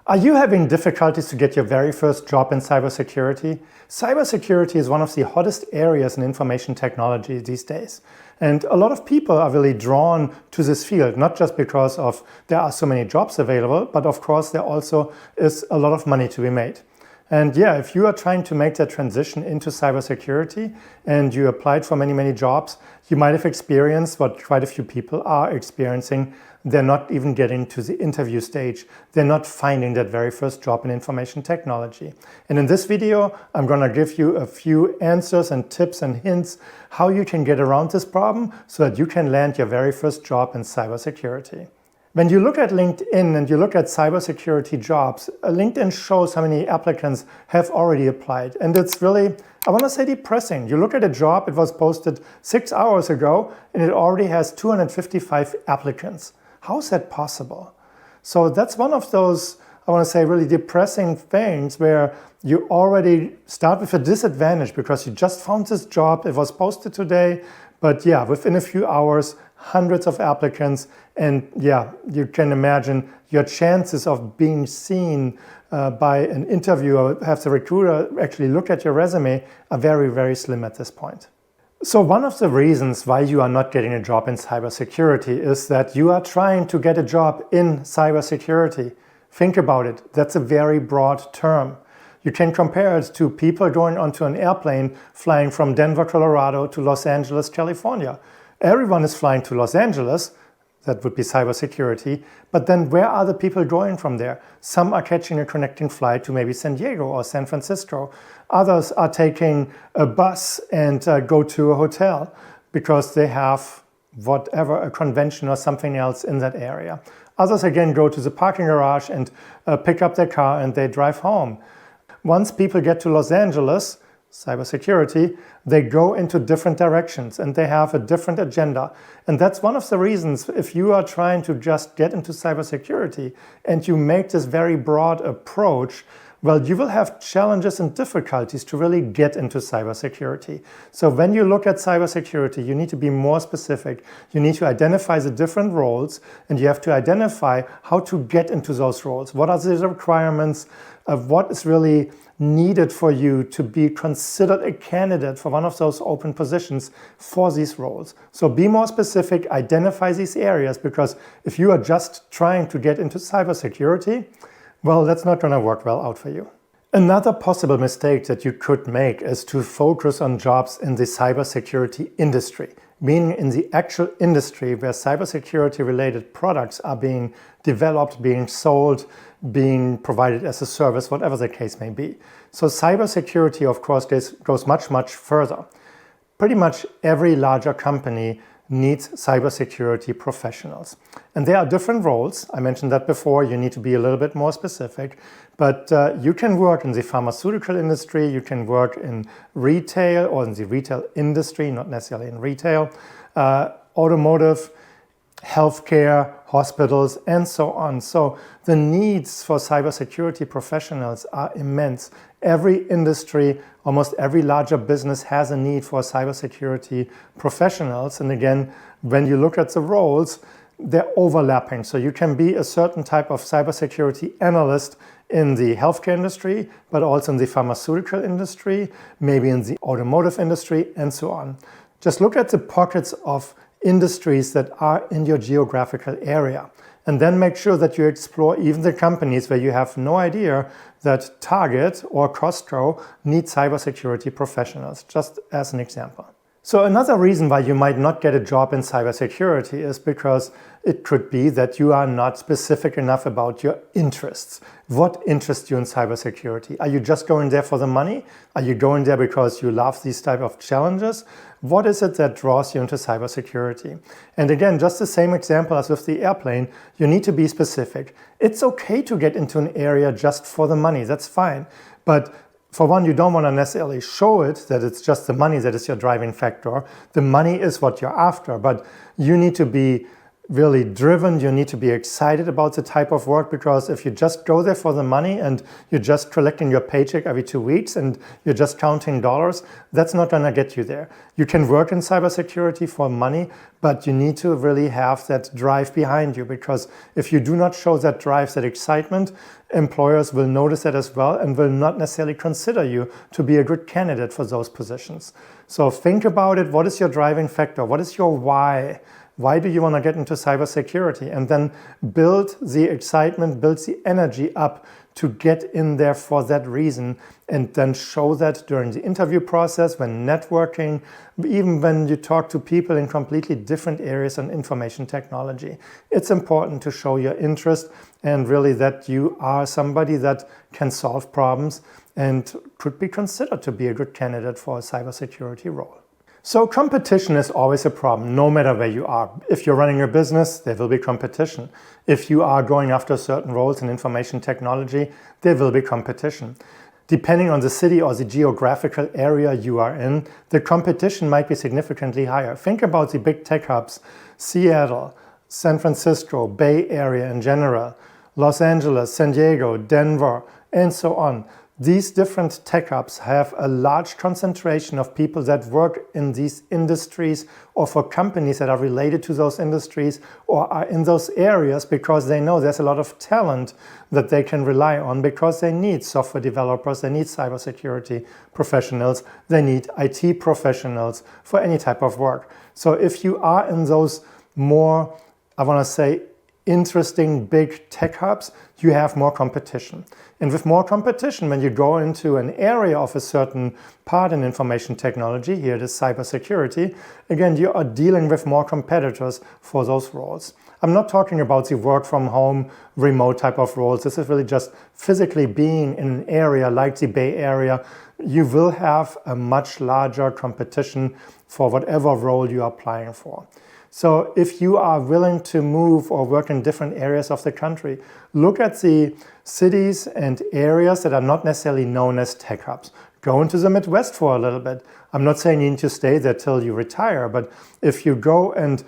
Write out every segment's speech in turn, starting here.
Are you having difficulties to get your very first job in cybersecurity? Cybersecurity is one of the hottest areas in information technology these days. And a lot of people are really drawn to this field, not just because of there are so many jobs available, but of course there also is a lot of money to be made. And yeah, if you are trying to make that transition into cybersecurity and you applied for many jobs, you might have experienced what quite a few people are experiencing. They're not even getting to the interview stage. They're not finding that very first job in information technology. And in this video, I'm going to give you a few answers and tips and hints how you can get around this problem so that you can land your very first job in cybersecurity. When you look at LinkedIn and you look at cybersecurity jobs, LinkedIn shows how many applicants have already applied. And it's really, I want to say, depressing. You look at a job, it was posted 6 hours ago, and it already has 255 applicants. How is that possible? So that's one of those, I want to say, really depressing things where you already start with a disadvantage because you just found this job, it was posted today, but yeah, within a few hours, hundreds of applicants, and yeah, you can imagine your chances of being seen by an interviewer, have the recruiter actually look at your resume, are very slim at this point. So one of the reasons why you are not getting a job in cybersecurity is that you are trying to get a job in cybersecurity. Think about it, that's a very broad term. You can compare it to people going onto an airplane flying from Denver, Colorado to Los Angeles, California. Everyone is flying to Los Angeles, that would be cybersecurity, but then where are the people going from there? Some are catching a connecting flight to maybe San Diego or San Francisco. Others are taking a bus and go to a hotel because they have whatever, a convention or something else in that area. Others again go to the parking garage and pick up their car and they drive home. Once people get to Los Angeles, cybersecurity, they go into different directions and they have a different agenda. And that's one of the reasons if you are trying to just get into cybersecurity and you make this very broad approach, well, you will have challenges and difficulties to really get into cybersecurity. So when you look at cybersecurity, you need to be more specific. You need to identify the different roles and you have to identify how to get into those roles. What are the requirements of what is really needed for you to be considered a candidate for one of those open positions for these roles. So be more specific, identify these areas, because if you are just trying to get into cybersecurity, well, that's not going to work well out for you. Another possible mistake that you could make is to focus on jobs in the cybersecurity industry, meaning in the actual industry where cybersecurity related products are being developed, being sold, being provided as a service, whatever the case may be. So cybersecurity, of course, goes much further. Pretty much every larger company needs cybersecurity professionals. And there are different roles. I mentioned that before. You need to be a little bit more specific. But you can work in the pharmaceutical industry, you can work in retail or in the retail industry, not necessarily in retail, automotive, healthcare, hospitals, and so on. So the needs for cybersecurity professionals are immense. Every industry, almost every larger business has a need for cybersecurity professionals. And again, when you look at the roles, they're overlapping. So you can be a certain type of cybersecurity analyst in the healthcare industry, but also in the pharmaceutical industry, maybe in the automotive industry, and so on. Just look at the pockets of industries that are in your geographical area. And then make sure that you explore even the companies where you have no idea that Target or Costco need cybersecurity professionals, just as an example. So another reason why you might not get a job in cybersecurity is because it could be that you are not specific enough about your interests. What interests you in cybersecurity? Are you just going there for the money? Are you going there because you love these type of challenges? What is it that draws you into cybersecurity? And again, just the same example as with the airplane, you need to be specific. It's okay to get into an area just for the money, that's fine. But for one, you don't want to necessarily show it that it's just the money that is your driving factor. The money is what you're after, but you need to be really driven. You need to be excited about the type of work, because if you just go there for the money and you're just collecting your paycheck every 2 weeks and you're just counting dollars, that's not going to get you there. You can work in cybersecurity for money, but you need to really have that drive behind you, because if you do not show that drive, that excitement, employers will notice that as well and will not necessarily consider you to be a good candidate for those positions. So think about it. What is your driving factor? What is your why? Why do you want to get into cybersecurity? And then build the excitement, build the energy up to get in there for that reason, and then show that during the interview process, when networking, even when you talk to people in completely different areas in information technology. It's important to show your interest and really that you are somebody that can solve problems and could be considered to be a good candidate for a cybersecurity role. So competition is always a problem, no matter where you are. If you're running a business, there will be competition. If you are going after certain roles in information technology, there will be competition. Depending on the city or the geographical area you are in, the competition might be significantly higher. Think about the big tech hubs: Seattle, San Francisco, Bay Area in general, Los Angeles, San Diego, Denver, and so on. These different tech hubs have a large concentration of people that work in these industries or for companies that are related to those industries or are in those areas, because they know there's a lot of talent that they can rely on, because they need software developers, they need cybersecurity professionals, they need IT professionals for any type of work. So if you are in those more, I want to say, interesting big tech hubs, you have more competition. And with more competition, when you go into an area of a certain part in information technology, here it is cybersecurity, again, you are dealing with more competitors for those roles. I'm not talking about the work from home, remote type of roles. This is really just physically being in an area like the Bay Area. You will have a much larger competition for whatever role you are applying for. So if you are willing to move or work in different areas of the country, look at the cities and areas that are not necessarily known as tech hubs. Go into the Midwest for a little bit. I'm not saying you need to stay there till you retire, but if you go and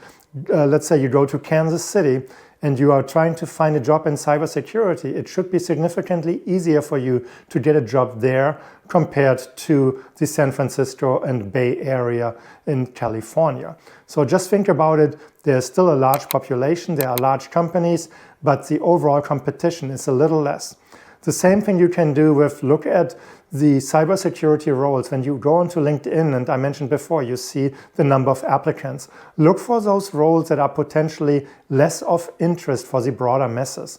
let's say you go to Kansas City and you are trying to find a job in cybersecurity, it should be significantly easier for you to get a job there compared to the San Francisco and Bay Area in California. So just think about it. There's still a large population, there are large companies, but the overall competition is a little less. The same thing you can do with, look at the cybersecurity roles. When you go onto LinkedIn, and I mentioned before, you see the number of applicants. Look for those roles that are potentially less of interest for the broader masses.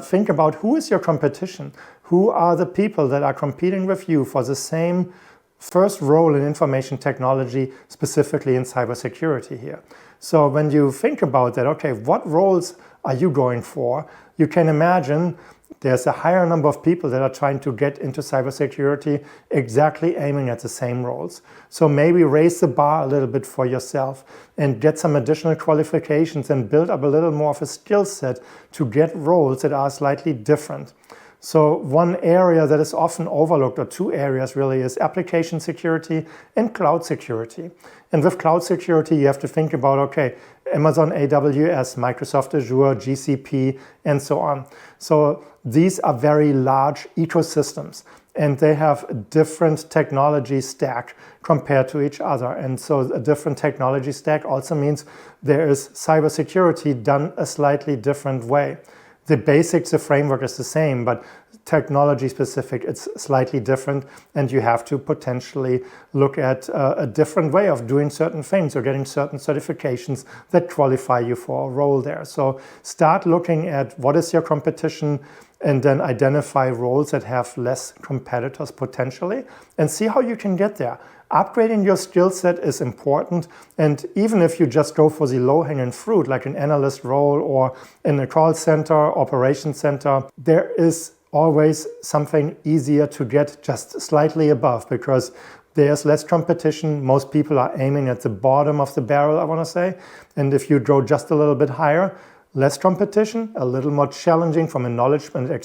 Think about, who is your competition? Who are the people that are competing with you for the same first role in information technology, specifically in cybersecurity here? So when you think about that, okay, what roles are you going for? You can imagine there's a higher number of people that are trying to get into cybersecurity, exactly aiming at the same roles. So maybe raise the bar a little bit for yourself and get some additional qualifications and build up a little more of a skill set to get roles that are slightly different. So one area that is often overlooked, or two areas really, is application security and cloud security. And with cloud security, you have to think about, okay, Amazon AWS, Microsoft Azure, GCP, and so on. So these are very large ecosystems, and they have a different technology stack compared to each other. And so a different technology stack also means there is cybersecurity done a slightly different way. The basics, the framework is the same, but technology specific, it's slightly different, and you have to potentially look at a different way of doing certain things or getting certain certifications that qualify you for a role there. So start looking at what is your competition, and then identify roles that have less competitors potentially, and see how you can get there. Upgrading your skill set is important, and even if you just go for the low-hanging fruit, like an analyst role or in a call center, operations center, there is always something easier to get just slightly above, because there's less competition. Most people are aiming at the bottom of the barrel, I want to say, and if you go just a little bit higher, less competition, a little more challenging from a knowledge and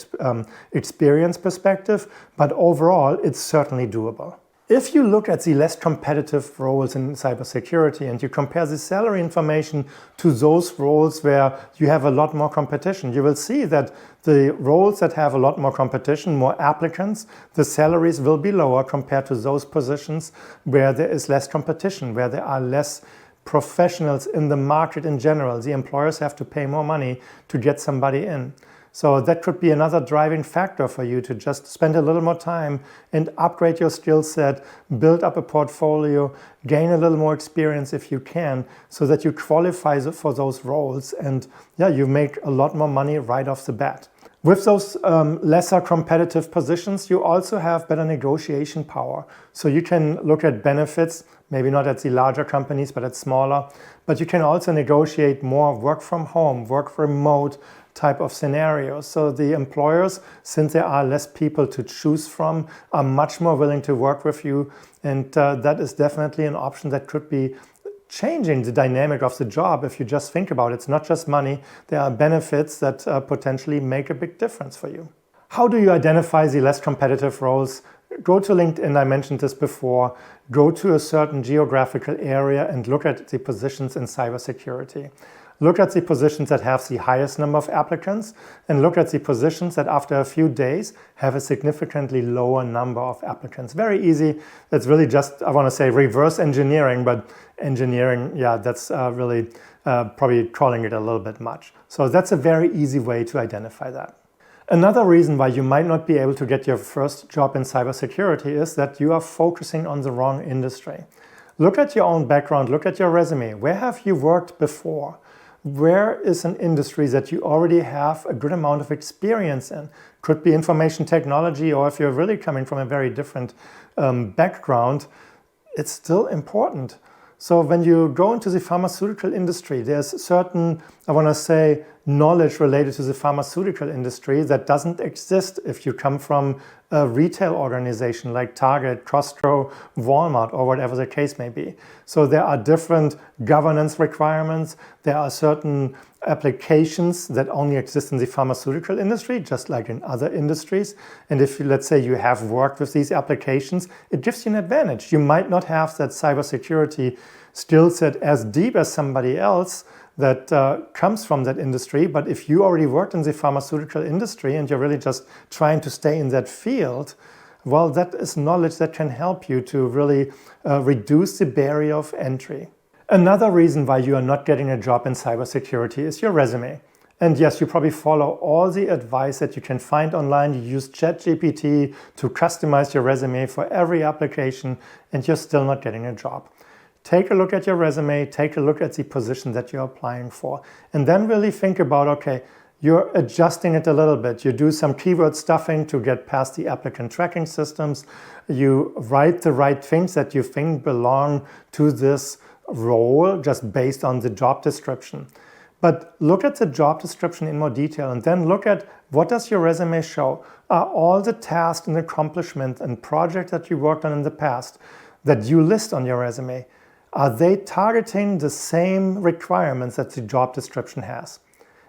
experience perspective, but overall, it's certainly doable. If you look at the less competitive roles in cybersecurity and you compare the salary information to those roles where you have a lot more competition, you will see that the roles that have a lot more competition, more applicants, the salaries will be lower compared to those positions where there is less competition, where there are less professionals in the market in general. The employers have to pay more money to get somebody in. So that could be another driving factor for you to just spend a little more time and upgrade your skill set, build up a portfolio, gain a little more experience if you can, so that you qualify for those roles and you make a lot more money right off the bat. With those lesser competitive positions, you also have better negotiation power. So you can look at benefits, maybe not at the larger companies, but at smaller. But you can also negotiate more work from home, work remote type of scenarios. So the employers, since there are less people to choose from, are much more willing to work with you. And that is definitely an option that could be changing the dynamic of the job. If you just think about it, it's not just money. There are benefits that potentially make a big difference for you. How do you identify the less competitive roles? Go to LinkedIn, I mentioned this before. Go to a certain geographical area and look at the positions in cybersecurity. Look at the positions that have the highest number of applicants and look at the positions that after a few days have a significantly lower number of applicants. Very easy. It's really just, I want to say reverse engineering, but engineering, that's really probably calling it a little bit much. So that's a very easy way to identify that. Another reason why you might not be able to get your first job in cybersecurity is that you are focusing on the wrong industry. Look at your own background, look at your resume. Where have you worked before? Where is an industry that you already have a good amount of experience in? Could be information technology, or if you're really coming from a very different background, it's still important. So when you go into the pharmaceutical industry, there's certain, I want to say, knowledge related to the pharmaceutical industry that doesn't exist if you come from a retail organization like Target, Costco, Walmart, or whatever the case may be. So there are different governance requirements. There are certain applications that only exist in the pharmaceutical industry, just like in other industries. And if, let's say, you have worked with these applications, it gives you an advantage. You might not have that cybersecurity skill set as deep as somebody else that comes from that industry. But if you already worked in the pharmaceutical industry and you're really just trying to stay in that field, well, that is knowledge that can help you to really reduce the barrier of entry. Another reason why you are not getting a job in cybersecurity is your resume. And yes, you probably follow all the advice that you can find online. You use ChatGPT to customize your resume for every application, and you're still not getting a job. Take a look at your resume, take a look at the position that you're applying for, and then really think about, okay, you're adjusting it a little bit. You do some keyword stuffing to get past the applicant tracking systems. You write the right things that you think belong to this role just based on the job description. But look at the job description in more detail and then look at what does your resume show. Are all the tasks and accomplishments and projects that you worked on in the past that you list on your resume, are they targeting the same requirements that the job description has?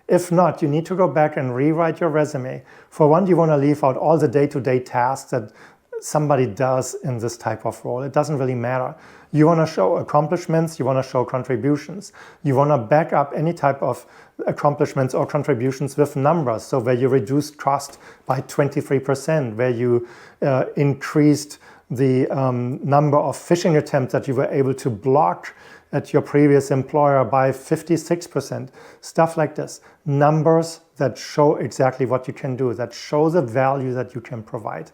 If not, you need to go back and rewrite your resume. For one, you want to leave out all the day-to-day tasks that somebody does in this type of role. It doesn't really matter. You want to show accomplishments, you want to show contributions. You want to back up any type of accomplishments or contributions with numbers. So where you reduced cost by 23%, where you increased the number of phishing attempts that you were able to block at your previous employer by 56%. Stuff like this. Numbers that show exactly what you can do, that show the value that you can provide.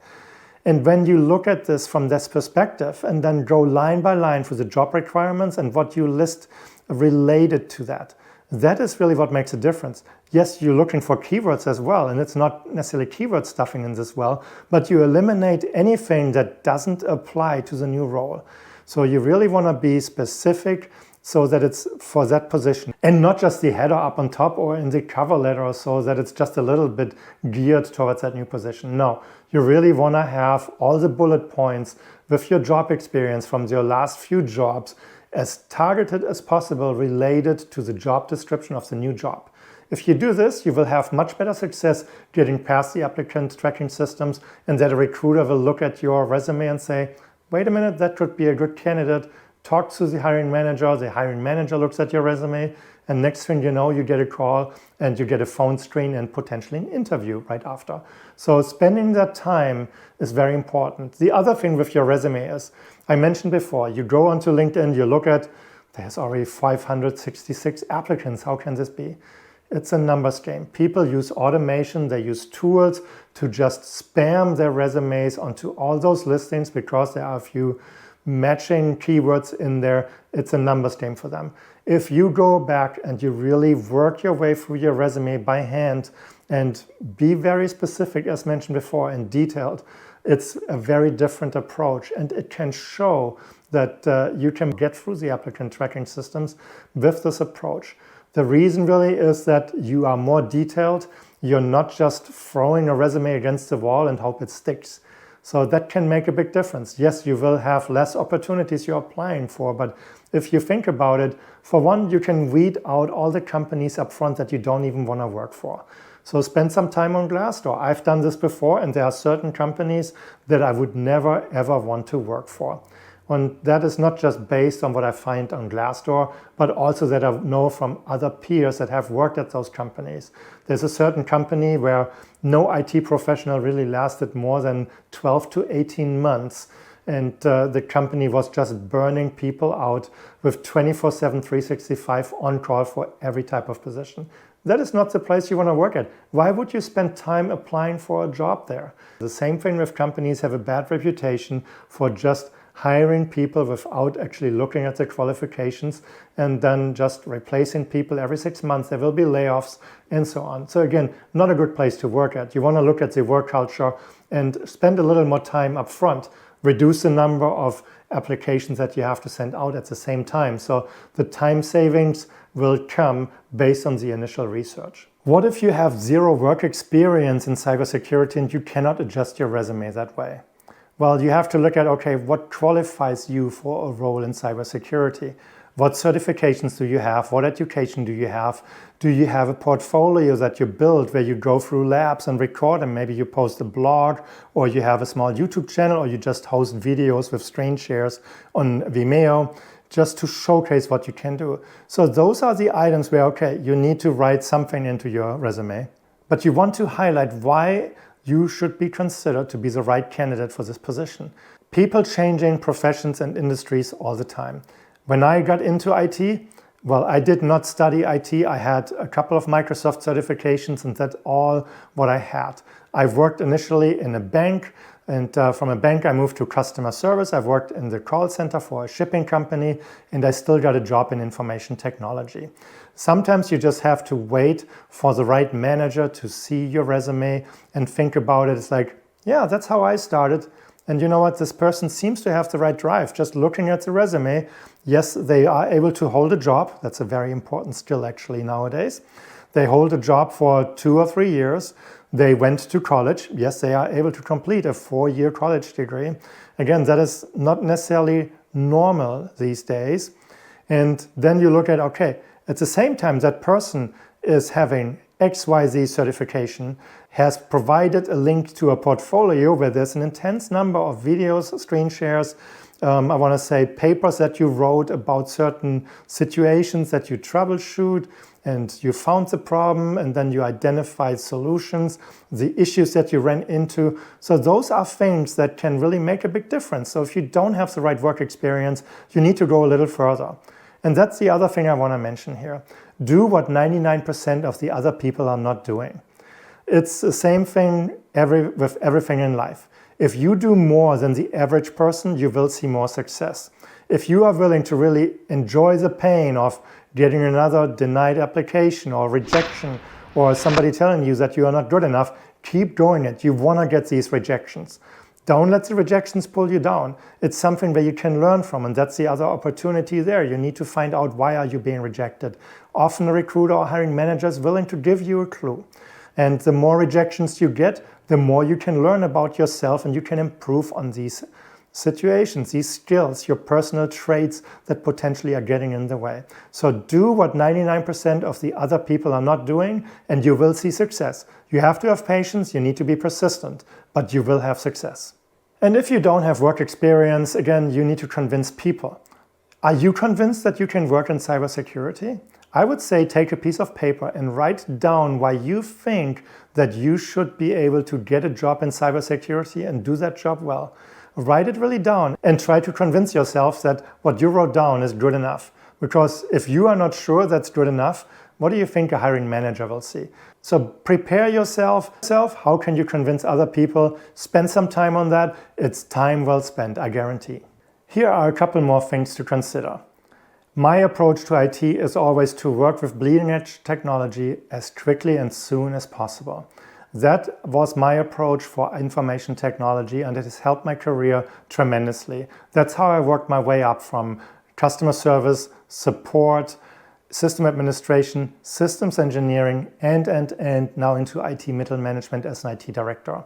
And when you look at this from this perspective and then go line by line through the job requirements and what you list related to that, that is really what makes a difference. Yes, you're looking for keywords as well, and it's not necessarily keyword stuffing in this well, but you eliminate anything that doesn't apply to the new role. So you really want to be specific so that it's for that position and not just the header up on top or in the cover letter so that it's just a little bit geared towards that new position. No, you really want to have all the bullet points with your job experience from your last few jobs as targeted as possible related to the job description of the new job. If you do this, you will have much better success getting past the applicant tracking systems, and that a recruiter will look at your resume and say, wait a minute, that could be a good candidate. Talk to the hiring manager looks at your resume, and next thing you know, you get a call and you get a phone screen and potentially an interview right after. So spending that time is very important. The other thing with your resume is, I mentioned before, you go onto LinkedIn, you look at, there's already 566 applicants. How can this be? It's a numbers game. People use automation, they use tools to just spam their resumes onto all those listings because there are a few matching keywords in there. It's a numbers game for them. If you go back and you really work your way through your resume by hand and be very specific, as mentioned before, and detailed, it's a very different approach, and it can show that you can get through the applicant tracking systems with this approach. The reason really is that you are more detailed. You're not just throwing a resume against the wall and hope it sticks. So that can make a big difference. Yes, you will have less opportunities you're applying for, but if you think about it, for one, you can weed out all the companies up front that you don't even want to work for. So spend some time on Glassdoor. I've done this before, and there are certain companies that I would never ever want to work for. And that is not just based on what I find on Glassdoor, but also that I know from other peers that have worked at those companies. There's a certain company where no IT professional really lasted more than 12 to 18 months. And the company was just burning people out with 24/7, 365 on call for every type of position. That is not the place you want to work at. Why would you spend time applying for a job there? The same thing with companies have a bad reputation for just hiring people without actually looking at the qualifications and then just replacing people every 6 months. There will be layoffs and so on. So again, not a good place to work at. You want to look at the work culture and spend a little more time up front. Reduce the number of applications that you have to send out at the same time. So the time savings will come based on the initial research. What if you have zero work experience in cybersecurity and you cannot adjust your resume that way? Well, you have to look at, okay, what qualifies you for a role in cybersecurity? What certifications do you have? What education do you have? Do you have a portfolio that you build where you go through labs and record them? Maybe you post a blog, or you have a small YouTube channel, or you just host videos with screen shares on Vimeo just to showcase what you can do. So those are the items where, okay, you need to write something into your resume, but you want to highlight why you should be considered to be the right candidate for this position. People changing professions and industries all the time. When I got into IT, well, I did not study IT. I had a couple of Microsoft certifications, and that's all what I had. I worked initially in a bank, and from a bank I moved to customer service. I've worked in the call center for a shipping company, and I still got a job in information technology. Sometimes you just have to wait for the right manager to see your resume and think about it. It's like, yeah, that's how I started. And you know what? This person seems to have the right drive. Just looking at the resume, yes, they are able to hold a job. That's a very important skill actually nowadays. They hold a job for 2 or 3 years. They went to college. Yes, they are able to complete a 4-year college degree. Again, that is not necessarily normal these days. And then you look at, okay, at the same time, that person is having XYZ certification, has provided a link to a portfolio where there's an intense number of videos, screen shares, I want to say papers that you wrote about certain situations that you troubleshoot, and you found the problem, and then you identified solutions, the issues that you ran into. So those are things that can really make a big difference. So if you don't have the right work experience, you need to go a little further. And that's the other thing I want to mention here. Do what 99% of the other people are not doing. It's the same thing with everything in life. If you do more than the average person, you will see more success. If you are willing to really enjoy the pain of getting another denied application or rejection, or somebody telling you that you are not good enough, keep doing it. You want to get these rejections. Don't let the rejections pull you down. It's something where you can learn from, and that's the other opportunity there. You need to find out, why are you being rejected? Often a recruiter or hiring manager is willing to give you a clue. And the more rejections you get, the more you can learn about yourself, and you can improve on these situations, these skills, your personal traits that potentially are getting in the way. So do what 99% of the other people are not doing, and you will see success. You have to have patience, you need to be persistent, but you will have success. And if you don't have work experience, again, you need to convince people. Are you convinced that you can work in cybersecurity? I would say take a piece of paper and write down why you think that you should be able to get a job in cybersecurity and do that job well. Write it really down and try to convince yourself that what you wrote down is good enough. Because if you are not sure that's good enough, what do you think a hiring manager will see? So prepare yourself. How can you convince other people? Spend some time on that. It's time well spent, I guarantee. Here are a couple more things to consider. My approach to IT is always to work with bleeding edge technology as quickly and soon as possible. That was my approach for information technology, and it has helped my career tremendously. That's how I worked my way up from customer service, support, system administration, systems engineering, and now into IT middle management as an IT director.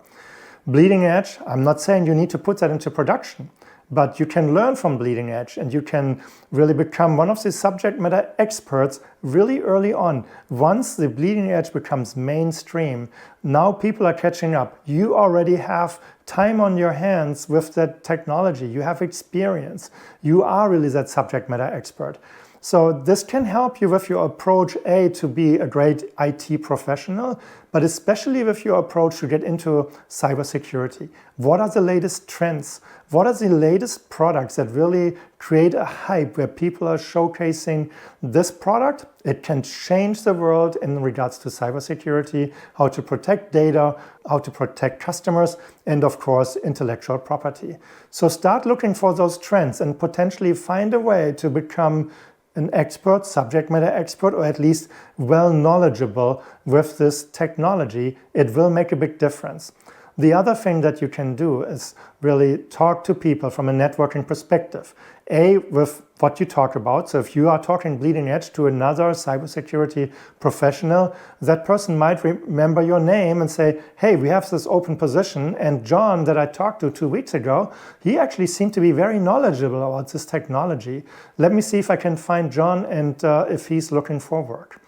Bleeding edge, I'm not saying you need to put that into production, but you can learn from bleeding edge and you can really become one of the subject matter experts really early on. Once the bleeding edge becomes mainstream, now people are catching up. You already have time on your hands with that technology. You have experience. You are really that subject matter expert. So this can help you with your approach, to be a great IT professional, but especially with your approach to get into cybersecurity. What are the latest trends? What are the latest products that really create a hype where people are showcasing this product? It can change the world in regards to cybersecurity, how to protect data, how to protect customers, and of course, intellectual property. So start looking for those trends and potentially find a way to become an expert, subject matter expert, or at least well knowledgeable with this technology. It will make a big difference. The other thing that you can do is really talk to people from a networking perspective. With what you talk about. So if you are talking bleeding edge to another cybersecurity professional, that person might remember your name and say, hey, we have this open position, and John that I talked to 2 weeks ago, he actually seemed to be very knowledgeable about this technology. Let me see if I can find John and if he's looking for work.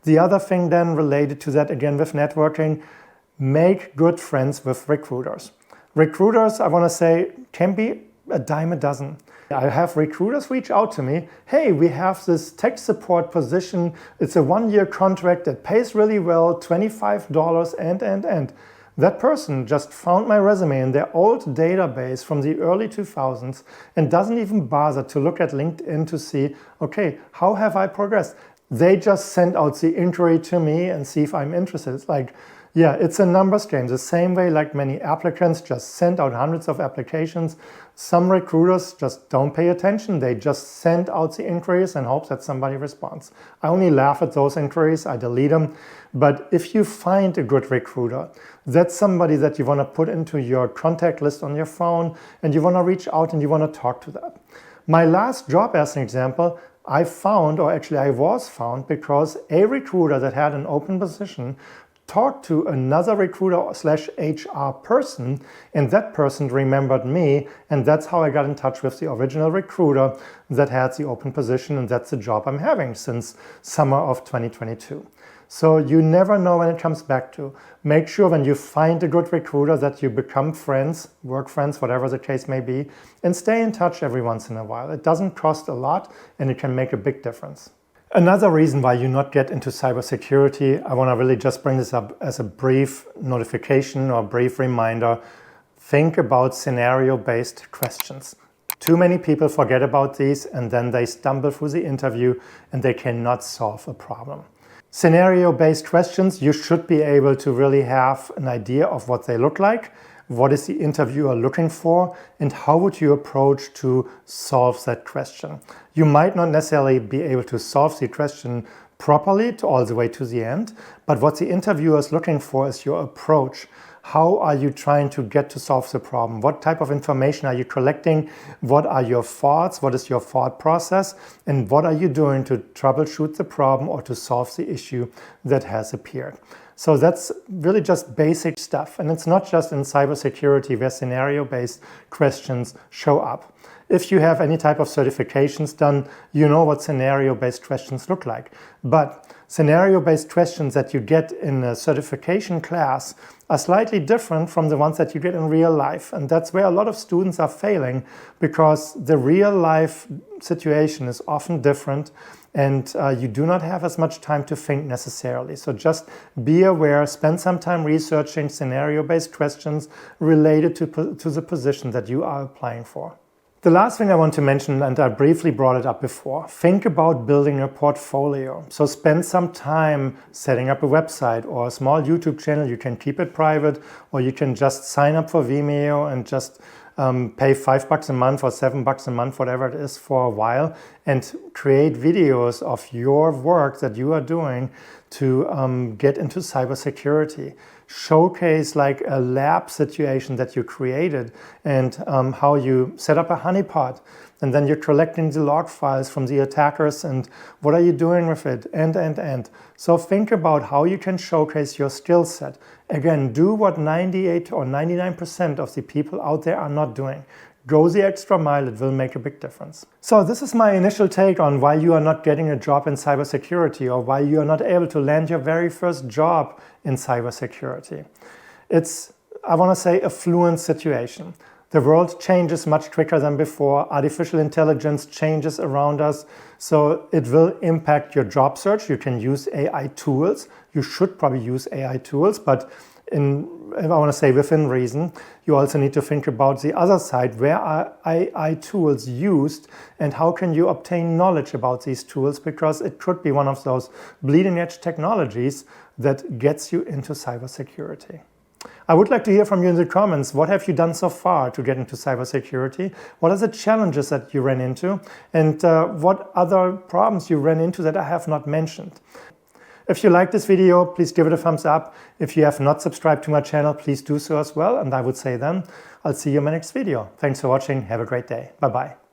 The other thing then related to that, again with networking, make good friends with recruiters. Recruiters, I want to say, can be a dime a dozen. I have recruiters reach out to me. Hey, we have this tech support position. It's a 1-year contract that pays really well, $25 and. That person just found my resume in their old database from the early 2000s and doesn't even bother to look at LinkedIn to see, okay, how have I progressed? They just send out the inquiry to me and see if I'm interested. It's like, yeah, it's a numbers game. The same way like many applicants just send out hundreds of applications. Some recruiters just don't pay attention. They just send out the inquiries and hope that somebody responds. I only laugh at those inquiries. I delete them. But if you find a good recruiter, that's somebody that you want to put into your contact list on your phone and you want to reach out and you want to talk to them. My last job, as an example, I was found because a recruiter that had an open position talked to another recruiter/HR person, and that person remembered me, and that's how I got in touch with the original recruiter that had the open position, and that's the job I'm having since summer of 2022. So you never know when it comes back to. Make sure when you find a good recruiter that you become friends, work friends, whatever the case may be, and stay in touch every once in a while. It doesn't cost a lot, and it can make a big difference. Another reason why you not get into cybersecurity, I want to really just bring this up as a brief notification or brief reminder. Think about scenario-based questions. Too many people forget about these and then they stumble through the interview and they cannot solve a problem. Scenario-based questions, you should be able to really have an idea of what they look like, what is the interviewer looking for, and how would you approach to solve that question. You might not necessarily be able to solve the question properly all the way to the end, but what the interviewer is looking for is your approach. How are you trying to get to solve the problem? What type of information are you collecting? What are your thoughts? What is your thought process? And what are you doing to troubleshoot the problem or to solve the issue that has appeared? So that's really just basic stuff. And it's not just in cybersecurity where scenario-based questions show up. If you have any type of certifications done, you know what scenario-based questions look like. But scenario-based questions that you get in a certification class are slightly different from the ones that you get in real life. And that's where a lot of students are failing, because the real life situation is often different, and you do not have as much time to think necessarily. So just be aware, spend some time researching scenario-based questions related to the position that you are applying for. The last thing I want to mention, and I briefly brought it up before, think about building a portfolio. So spend some time setting up a website or a small YouTube channel. You can keep it private, or you can just sign up for Vimeo and just pay $5 a month or $7 a month, whatever it is, for a while, and create videos of your work that you are doing to get into cybersecurity. Showcase like a lab situation that you created, and how you set up a honeypot, and then you're collecting the log files from the attackers, and what are you doing with it, and. So think about how you can showcase your skill set. Again, do what 98 or 99% of the people out there are not doing. Go the extra mile, it will make a big difference. So this is my initial take on why you are not getting a job in cybersecurity, or why you are not able to land your very first job in cybersecurity. It's, I want to say, a fluent situation. The world changes much quicker than before. Artificial intelligence changes around us, so it will impact your job search. You can use AI tools. You should probably use AI tools, but I want to say within reason. You also need to think about the other side. Where are AI tools used, and how can you obtain knowledge about these tools? Because it could be one of those bleeding edge technologies that gets you into cybersecurity. I would like to hear from you in the comments. What have you done so far to get into cybersecurity? What are the challenges that you ran into? And what other problems you ran into that I have not mentioned? If you like this video, please give it a thumbs up. If you have not subscribed to my channel, please do so as well. And I would say then, I'll see you in my next video. Thanks for watching. Have a great day. Bye-bye.